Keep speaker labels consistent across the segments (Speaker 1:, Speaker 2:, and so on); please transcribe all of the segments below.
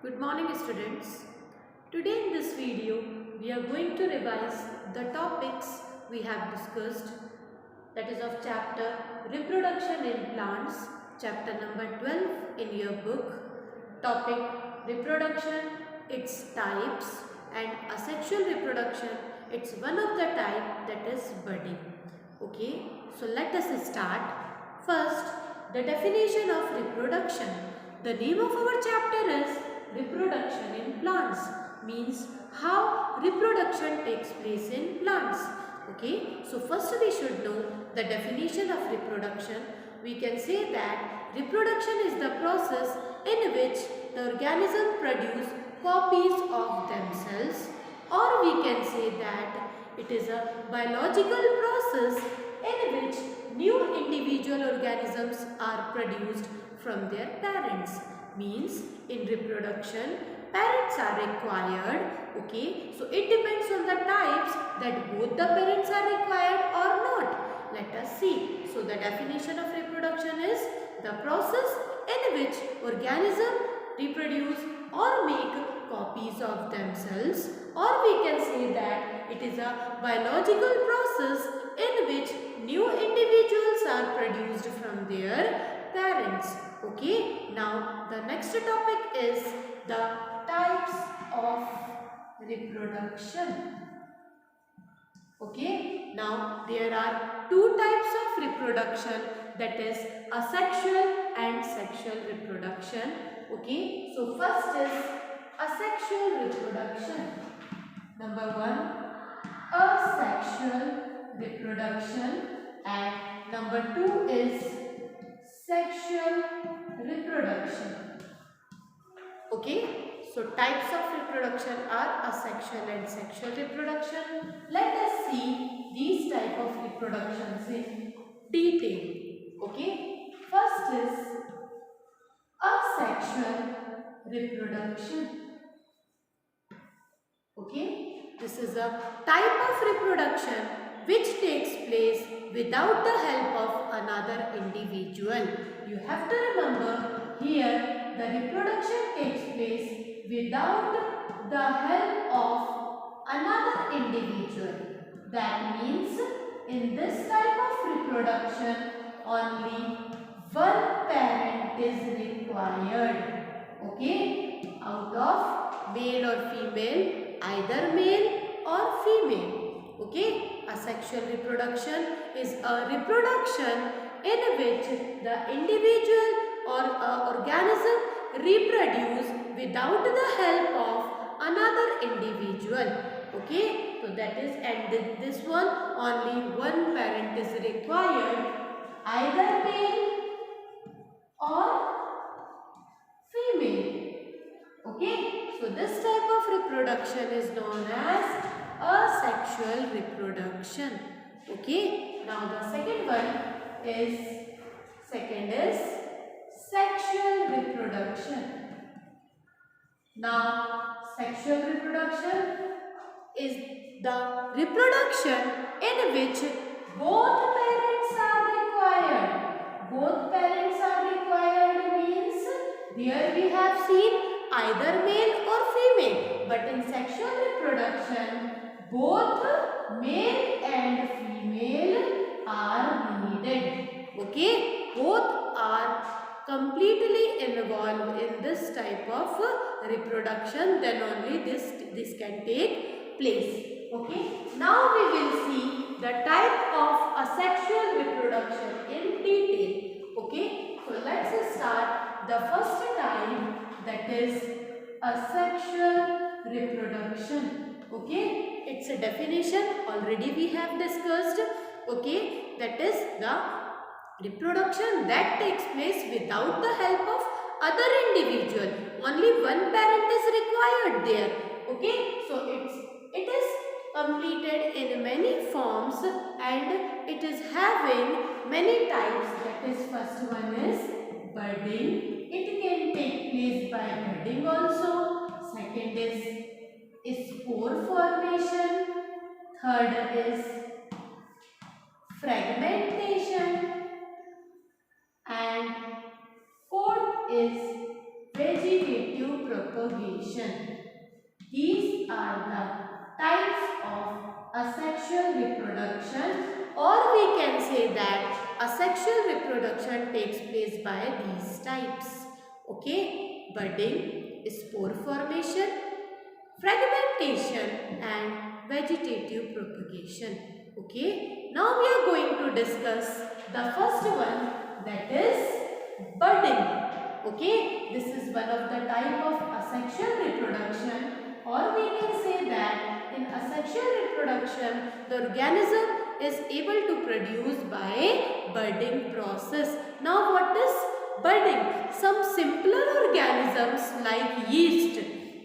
Speaker 1: Good morning students. Today in this video we are going to revise the topics we have discussed, that is of chapter Reproduction in Plants, chapter number 12 in your book. Topic Reproduction, its types, and asexual reproduction, it's one of the type, that is budding. Okay, so let us start. First, the definition of reproduction. The name of our chapter is Reproduction in Plants, means how reproduction takes place in plants. Okay, so first we should know the definition of reproduction. We can say that reproduction is the process in which the organism produce copies of themselves, or we can say that it is a biological process in which new individual organisms are produced from their parents. Means in reproduction, parents are required. Okay, so it depends on the types that both the parents are required or not. Let us see. So the definition of reproduction is the process in which organisms reproduce or make copies of themselves, or we can say that it is a biological process in which new individuals are produced from their parents. Okay, now the next topic is the types of reproduction. Okay, now there are two types of reproduction, that is asexual and sexual reproduction. Okay, so first is asexual reproduction. Number one, asexual reproduction, and number two is sexual reproduction. Okay, so types of reproduction are asexual and sexual reproduction. Let us see these type of reproductions in detail. Okay, first is asexual reproduction. Okay, this is a type of reproduction which takes place without the help of another individual. You have to remember here the reproduction takes place without the help of another individual. That means in this type of reproduction only one parent is required. Okay, out of male or female, either male or female. Okay, asexual reproduction is a reproduction in which the individual or organism reproduce without the help of another individual. Okay, so that is, and this one only one parent is required, either male or female. Okay, so this type of reproduction is known as asexual reproduction. Okay, now the second is sexual reproduction. Now sexual reproduction is the reproduction in which both parents are required. Both parents are required means here we have seen either male or female, but in sexual reproduction both male and female are needed. Okay, both are completely involved in this type of reproduction, then only this can take place. Okay, now we will see the type of asexual reproduction in detail. Okay, so let's start the first type, that is asexual reproduction. Okay, its a definition already we have discussed. Okay, that is the reproduction that takes place without the help of other individual. Only one parent is required there. Okay, so it is completed in many forms and it is having many types. That is, first one is budding. It can take place by budding also. Second is spore formation. Third is fragmentation. And fourth is vegetative propagation. reproduction. These are the types of asexual reproduction, or we can say that asexual reproduction takes place by these types. Okay, budding, spore formation, fragmentation and vegetative propagation. Okay, now we are going to discuss the first one, that is budding. Okay, this is one of the type of asexual reproduction, or we can say that in asexual reproduction the organism is able to produce by budding process. Now what is budding? Some simpler organisms like yeast.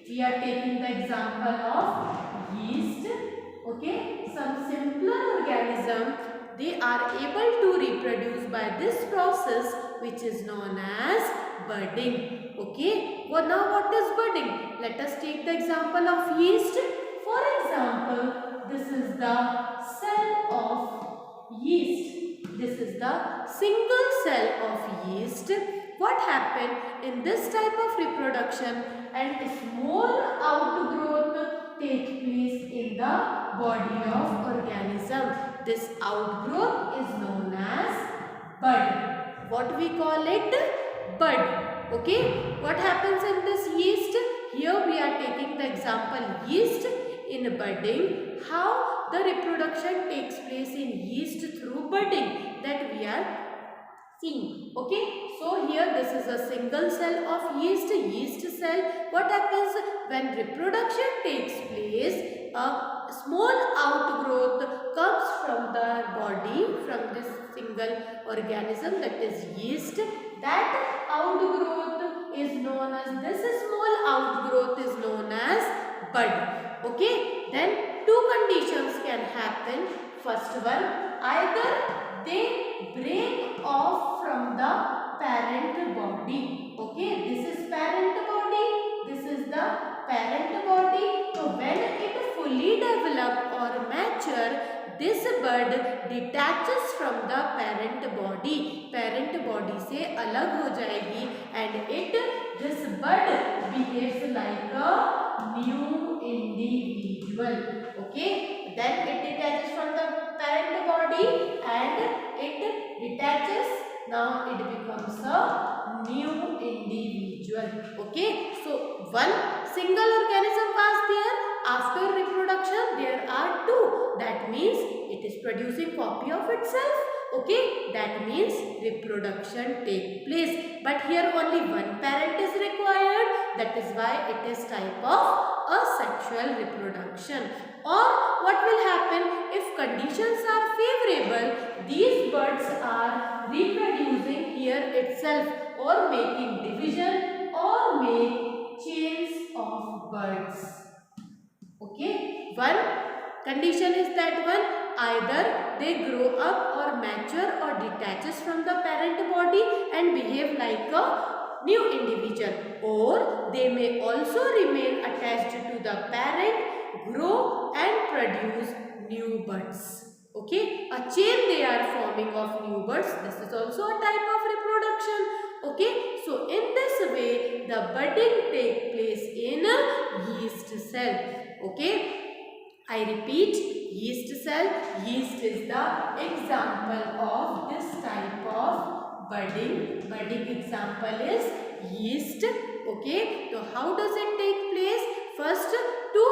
Speaker 1: We are taking the example of yeast. Okay, some simpler organism, they are able to reproduce by this process which is known as budding. Okay, well, now what is budding? Let us take the example of yeast. For example, this is the cell of yeast. This is the single cell of yeast. What happened in this type of reproduction, and a small outgrowth takes place in the body of organism. This outgrowth is known as bud. What we call it? Bud. Okay. What happens in this yeast? Here we are taking the example yeast in budding. How the reproduction takes place in yeast through budding, that we are seeing. Okay, so here this is a single cell of yeast cell. What happens when reproduction takes place? A small outgrowth comes from the body, from this single organism, that is yeast. That outgrowth is known as, this small outgrowth is known as bud. Okay, then two conditions can happen. First one, either they break off from the parent body. Okay, this is parent body, this is the parent body. So when it fully develop or mature, this bud detaches from the parent body. Parent body से अलग हो जाएगी, and this bud behaves like a new individual. Okay, then it detaches from the parent body and it detaches. Now it becomes a new individual. Okay, so one single organism was there. After reproduction there are two. That means it is producing copy of itself. Okay, that means reproduction take place. But here only one parent is required. That is why it is type of asexual reproduction. Or what will happen if conditions are favorable? These buds are reproducing here itself, or making division, or make chains of buds. Okay, one condition is that one, either they grow up or mature or detaches from the parent body and behave like a new individual, or they may also remain attached to the parent, grow and produce new buds. Okay, a chain they are forming of new buds. This is also a type of reproduction. Okay, so in this way the budding take place in a yeast cell. Okay, I repeat, yeast cell. Yeast is the example of this type of budding. Budding example is yeast. Okay, so how does it take place? First, two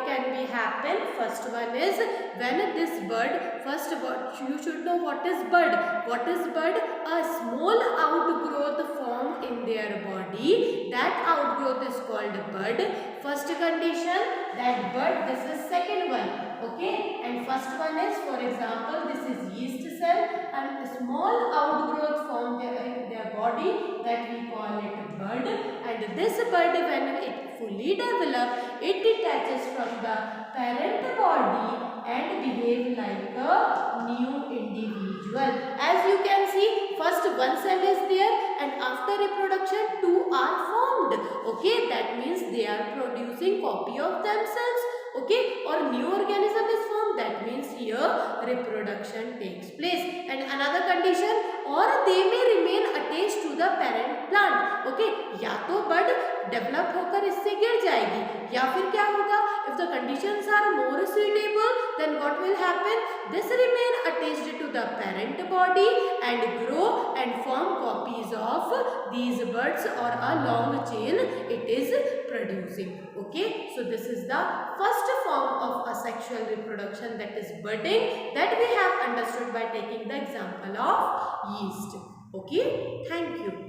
Speaker 1: can be happen. First one is when this bud, first you should know what is bud. What is bud? A small outgrowth formed in their body. That outgrowth is called bud. First condition, that bud. This is second one. Okay, and first one is, for example, this is yeast cell, and a small outgrowth formed in their body, that we call it bud. And this bud, when it fully develop, it detaches from the parent body and behave like a new individual. As you can see, first one cell is there, and after reproduction two are formed. Okay, that means they are producing copy of themselves. Okay, or new organism is formed. That means here reproduction takes place. And another condition, or they may remain attached to the parent plant. Okay, या तो bud develop होकर इससे गिर जाएगी। या फिर क्या होगा, if the conditions are more suitable, then what will happen, this remain attached to the parent body and grow and form copies of these birds or a long chain it is producing. Okay, so this is the first form of asexual reproduction, that is budding, that we have understood by taking the example of yeast. Okay, thank you.